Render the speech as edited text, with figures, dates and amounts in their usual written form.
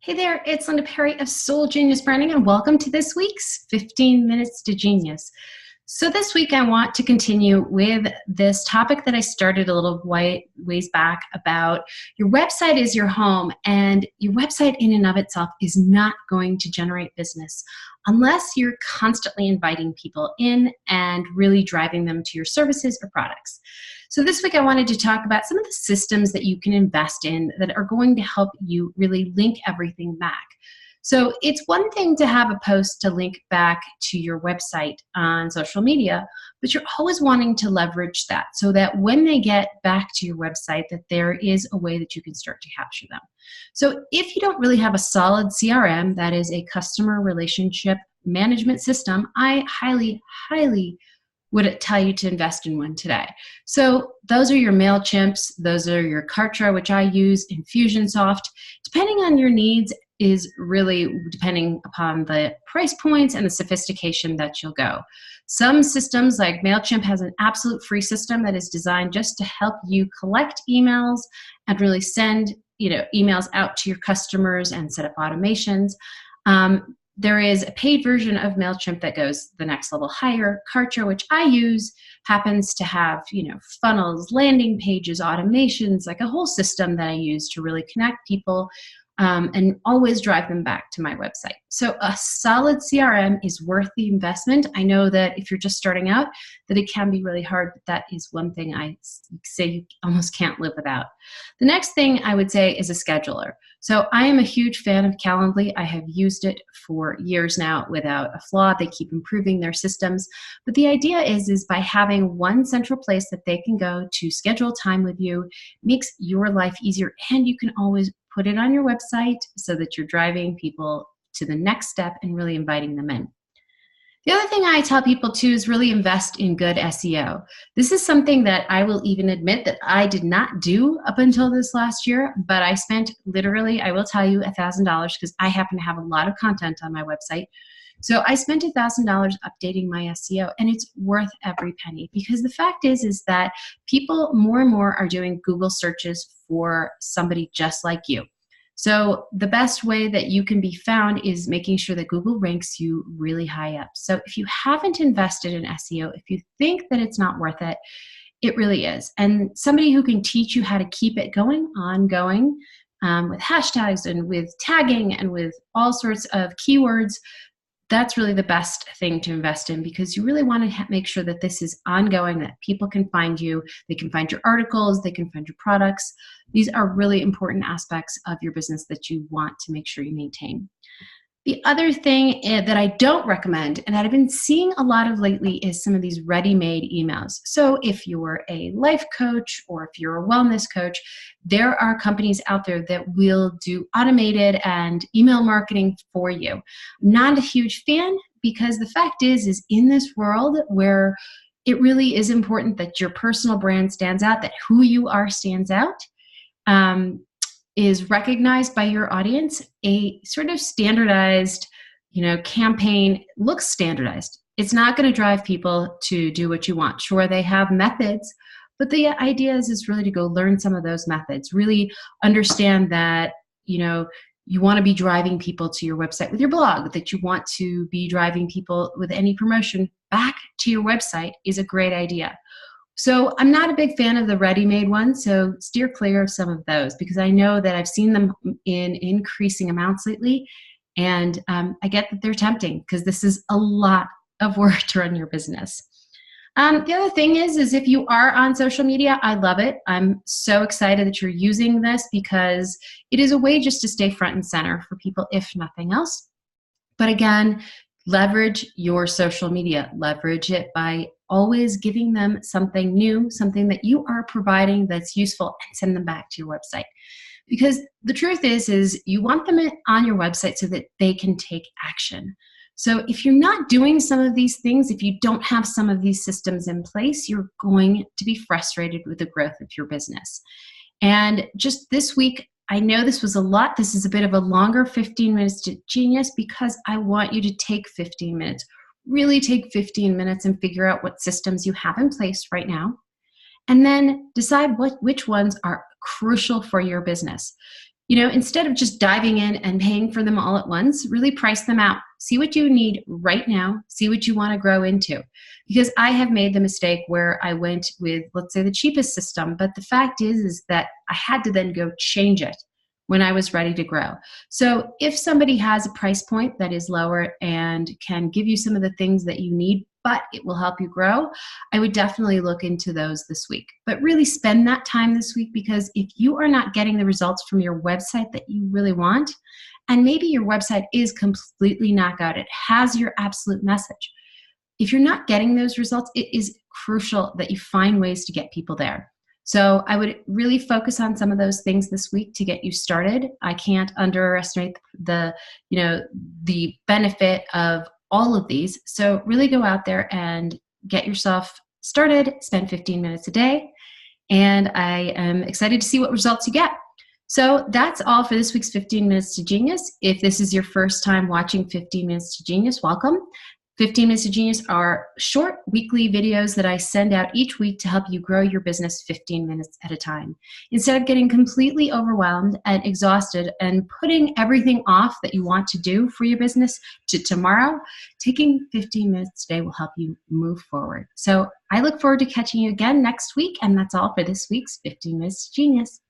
Hey there, it's Linda Perry of Soul Genius Branding, and welcome to this week's 15 Minutes to Genius. So this week I want to continue with this topic that I started a little ways back about your website is your home, and your website in and of itself is not going to generate business unless you're constantly inviting people in and really driving them to your services or products. So this week I wanted to talk about some of the systems that you can invest in that are going to help you really link everything back. So it's one thing to have a post to link back to your website on social media, but you're always wanting to leverage that so that when they get back to your website, that there is a way that you can start to capture them. So if you don't really have a solid CRM, that is a customer relationship management system, I highly would tell you to invest in one today. So those are your MailChimps, those are your Kartra, which I use, Infusionsoft. Depending on your needs is really depending upon the price points and the sophistication that you'll go. Some systems like MailChimp has an absolute free system that is designed just to help you collect emails and really send emails out to your customers and set up automations. There is a paid version of MailChimp that goes the next level higher. Kartra, which I use, happens to have, funnels, landing pages, automations, like a whole system that I use to really connect people and always drive them back to my website. So a solid CRM is worth the investment. I know that if you're just starting out, that it can be really hard, but that is one thing I say you almost can't live without. The next thing I would say is a scheduler. So I am a huge fan of Calendly. I have used it for years now without a flaw. They keep improving their systems. But the idea is by having one central place that they can go to schedule time with you, makes your life easier, and you can always put it on your website so that you're driving people to the next step and really inviting them in. The other thing I tell people too is really invest in good SEO. This is something that I will even admit that I did not do up until this last year, but I spent literally, I will tell you, $1,000 because I happen to have a lot of content on my website. So I spent $1,000 updating my SEO, and it's worth every penny because the fact is that people more and more are doing Google searches for somebody just like you. So the best way that you can be found is making sure that Google ranks you really high up. So if you haven't invested in SEO, if you think that it's not worth it, it really is. And somebody who can teach you how to keep it going, ongoing, with hashtags and with tagging and with all sorts of keywords, that's really the best thing to invest in because you really want to make sure that this is ongoing, that people can find you, they can find your articles, they can find your products. These are really important aspects of your business that you want to make sure you maintain. The other thing that I don't recommend and that I've been seeing a lot of lately is some of these ready-made emails. So if you're a life coach or if you're a wellness coach, there are companies out there that will do automated and email marketing for you. Not a huge fan because the fact is in this world where it really is important that your personal brand stands out, that who you are stands out, is recognized by your audience, a sort of standardized, campaign looks standardized. It's not going to drive people to do what you want. Sure, they have methods, but the idea is really to go learn some of those methods, really understand that, you want to be driving people to your website with your blog, that you want to be driving people with any promotion back to your website is a great idea. So I'm not a big fan of the ready-made ones, so steer clear of some of those because I know that I've seen them in increasing amounts lately, and I get that they're tempting because this is a lot of work to run your business. The other thing is if you are on social media, I love it. I'm so excited that you're using this because it is a way just to stay front and center for people, if nothing else. But again, leverage your social media. Leverage it by always giving them something new, something that you are providing that's useful, and send them back to your website. Because the truth is you want them on your website so that they can take action. So if you're not doing some of these things, if you don't have some of these systems in place, you're going to be frustrated with the growth of your business. And just this week, I know this was a lot. This is a bit of a longer 15 minutes to genius because I want you to take 15 minutes. Really take 15 minutes and figure out what systems you have in place right now. And then decide which ones are crucial for your business. Instead of just diving in and paying for them all at once, really price them out. See what you need right now. See what you want to grow into. Because I have made the mistake where I went with, let's say, the cheapest system, but the fact is that I had to then go change it when I was ready to grow. So if somebody has a price point that is lower and can give you some of the things that you need, but it will help you grow, I would definitely look into those this week. But really spend that time this week, because if you are not getting the results from your website that you really want, and maybe your website is completely knocked out, it has your absolute message. If you're not getting those results, it is crucial that you find ways to get people there. So I would really focus on some of those things this week to get you started. I can't underestimate the benefit of all of these. So really go out there and get yourself started, spend 15 minutes a day, and I am excited to see what results you get. So that's all for this week's 15 Minutes to Genius. If this is your first time watching 15 Minutes to Genius, welcome. 15 Minutes to Genius are short weekly videos that I send out each week to help you grow your business 15 minutes at a time. Instead of getting completely overwhelmed and exhausted and putting everything off that you want to do for your business to tomorrow, taking 15 minutes today will help you move forward. So I look forward to catching you again next week, and that's all for this week's 15 Minutes to Genius.